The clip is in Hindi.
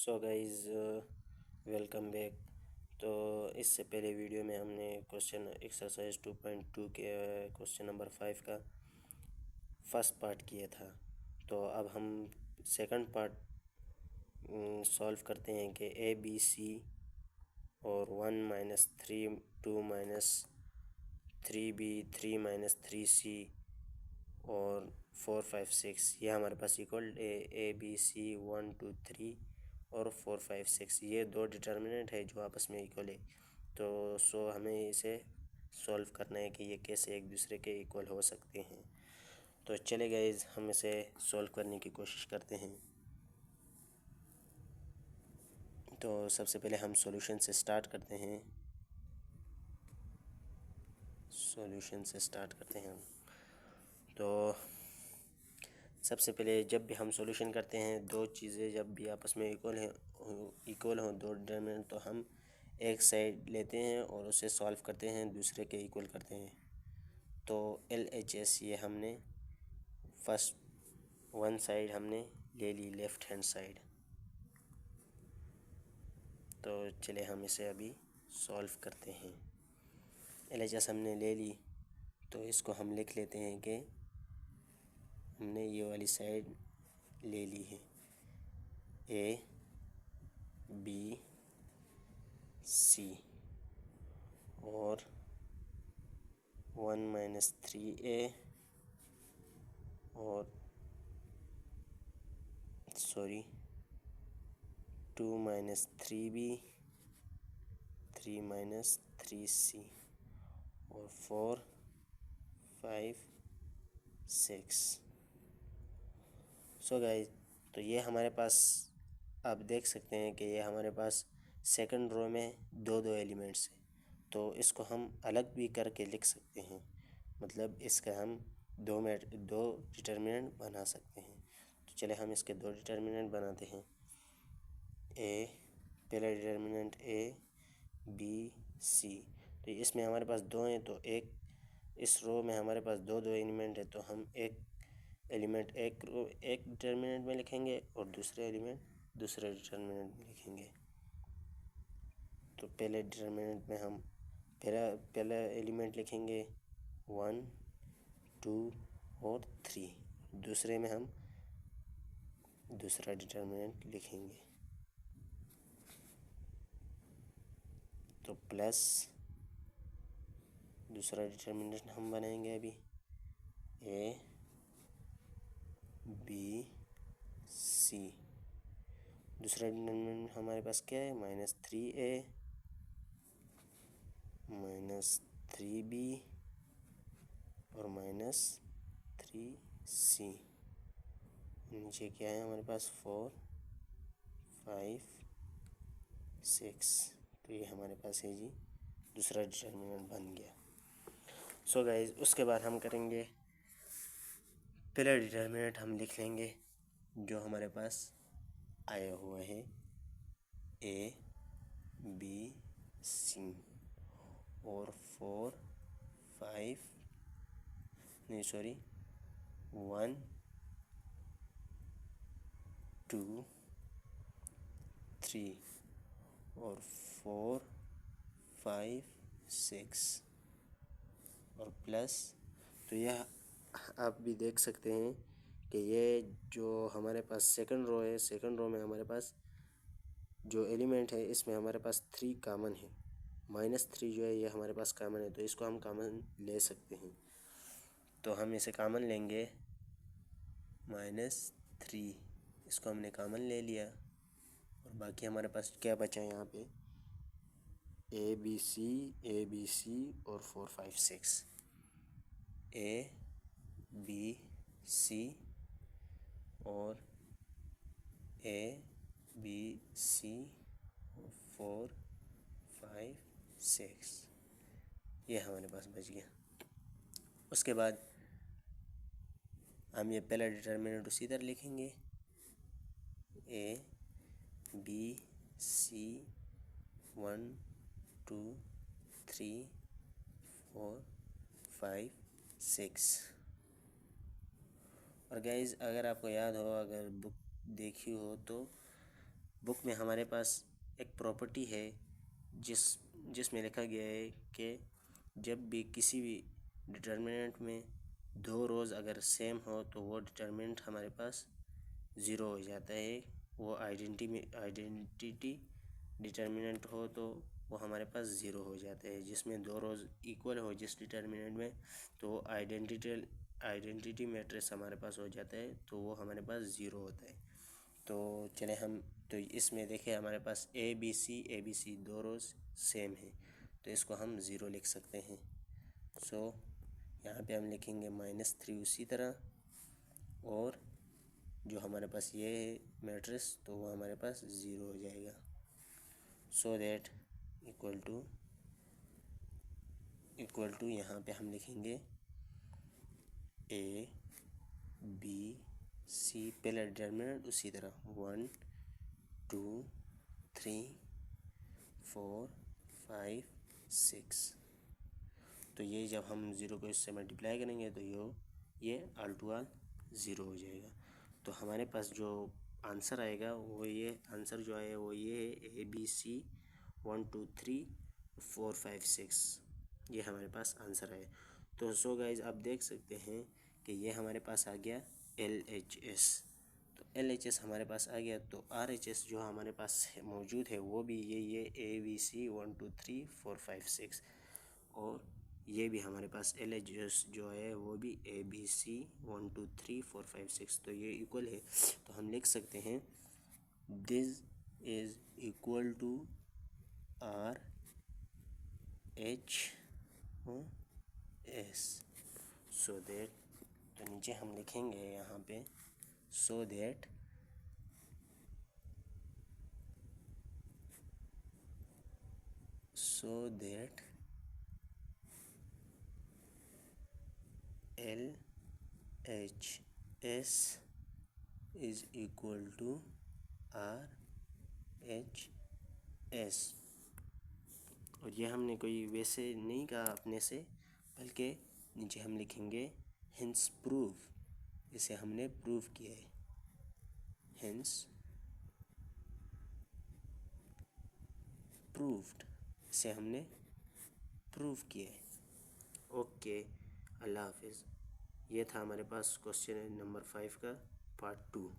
So guys, welcome back. तो इससे पहले वीडियो में हमने क्वेश्चन एक्सरसाइज 2.2 के क्वेश्चन नंबर 5 का फर्स्ट पार्ट किया था। तो अब हम सेकंड पार्ट सॉल्व करते हैं कि ए बी सी और 1 minus 3 2 minus 3b 3 minus 3c और 4 5 6 ये हमारे पास इक्वल ए बी सी 1 2 3 और 4 5 6 ये दो डिटर्मिनेंट है जो आपस में इक्वल है। तो हमें इसे सॉल्व करना है कि ये कैसे एक दूसरे के इक्वल हो सकते हैं। तो चले गाइस, हम इसे सॉल्व करने की कोशिश करते हैं। तो सबसे पहले हम सॉल्यूशन से स्टार्ट करते हैं। तो सबसे पहले जब भी हम सॉल्यूशन करते हैं, दो चीज़ें जब भी आपस में इक्वल हों दो डिटर्मिनेंट, तो हम एक साइड लेते हैं और उसे सॉल्व करते हैं, दूसरे के इक्वल करते हैं। तो LHS ये हमने फर्स्ट वन साइड हमने ले ली, लेफ़्ट हैंड साइड। तो चले हम इसे अभी सॉल्व करते हैं। LHS हमने ले ली, तो इसको हम लिख लेते हैं कि हमने ये वाली साइड ले ली है। A B C और 1 माइनस 3A और 2 माइनस 3B 3 माइनस 3C और 4 5 6। सो गाइस, तो ये हमारे पास आप देख सकते हैं कि ये हमारे पास सेकंड रो में दो एलिमेंट्स हैं। तो इसको हम अलग भी करके लिख सकते हैं, मतलब इसका हम दो डिटर्मिनेंट बना सकते हैं। तो चले हम इसके दो डिटर्मिनेंट बनाते हैं। पहला डिटर्मिनेंट A B C। तो इसमें हमारे पास दो हैं, तो एक इस रो में हमारे पास दो एलिमेंट है, तो हम एक एलिमेंट एक डिटर्मिनेंट में लिखेंगे और दूसरे एलिमेंट दूसरे डिटर्मिनेंट में लिखेंगे। तो पहले डिटर्मिनेंट में हम पहला एलिमेंट लिखेंगे 1 2 और 3। दूसरे में हम दूसरा डिटर्मिनेंट लिखेंगे। तो प्लस दूसरा डिटर्मिनेंट हम बनाएंगे अभी A B C। दूसरा डिटर्मिनेंट हमारे पास क्या है, माइनस 3A माइनस 3B और माइनस 3C। नीचे क्या है हमारे पास 4 5 6। तो ये हमारे पास है जी, दूसरा डिटर्मिनेंट बन गया। सो गाइज, उसके बाद हम करेंगे पहला डिटर्मिनेंट हम लिख लेंगे जो हमारे पास आया हुआ है A B C और 4 5 नहीं सॉरी 1 2 3 और 4 5 6 और प्लस। तो यह आप भी देख सकते हैं कि ये जो हमारे पास सेकंड रो है, सेकंड रो में हमारे पास जो एलिमेंट है इसमें हमारे पास 3 कॉमन है। माइनस 3 जो है ये हमारे पास कॉमन है, तो इसको हम कॉमन ले सकते हैं। तो हम इसे कॉमन लेंगे -3, इसको हमने कॉमन ले लिया और बाकी हमारे पास क्या बचा यहाँ पे A B C और 4 5 6। A B C और A B C 4 5 6 ये हमारे पास बच गया। उसके बाद हम ये पहला डिटर्मिनेंट उसी तरह लिखेंगे A B C 1 2 3 4 5 6। और गाइज़, अगर आपको याद हो, अगर बुक देखी हो, तो बुक में हमारे पास एक प्रॉपर्टी है जिसमें लिखा गया है कि जब भी किसी भी डिटर्मिनेंट में दो रोज़ अगर सेम हो तो वो डिटर्मिनेंट हमारे पास ज़ीरो हो जाता है। वो आइडेंटिटी डिटर्मिनेंट हो तो वो हमारे पास ज़ीरो हो जाता है। जिसमें दो रोज़ इक्वल हो जिस डिटर्मिनेंट में, तो आइडेंटिटी मैट्रिक्स हमारे पास हो जाता है, तो वो हमारे पास ज़ीरो होता है। तो चले हम तो इसमें देखें हमारे पास ए बी सी दो रोज़ सेम है, तो इसको हम ज़ीरो लिख सकते हैं। सो यहाँ पे हम लिखेंगे -3 उसी तरह, और जो हमारे पास ये है मैट्रिक्स, तो वो हमारे पास ज़ीरो हो जाएगा। सो दैट इक्वल टू यहाँ पे हम लिखेंगे ए बी सी, पहले डिटर्मिनेंट उसी तरह 1 2 3 4 5 6। तो ये जब हम ज़ीरो को इससे मल्टीप्लाई करेंगे तो ये आल टू आल ज़ीरो हो जाएगा। तो हमारे पास जो आंसर आएगा वो ये आंसर जो है वो ये है ABC 1 2 3 4 5 6, ये हमारे पास आंसर है। तो सो गाइज आप देख सकते हैं कि ये हमारे पास आ गया LHS। तो LHS हमारे पास आ गया, तो RHS जो हमारे पास मौजूद है वो भी ये ABC 1 2 3 4 5 6, और ये भी हमारे पास LHS जो है वो भी ABC 1 2 3 4 5 6, तो ये इक्वल है। तो हम लिख सकते हैं this is equal to RHS। So that, तो नीचे हम लिखेंगे यहाँ पे so that LHS is equal to RHS। और ये हमने कोई वैसे नहीं कहा अपने से, बल्कि नीचे हम लिखेंगे हेंस प्रूव, इसे हमने प्रूव किया है। हेंस प्रूव्ड, इसे हमने प्रूव किया है। ओके, अल्लाह हाफिज़। ये था हमारे पास क्वेश्चन नंबर 5 का पार्ट 2।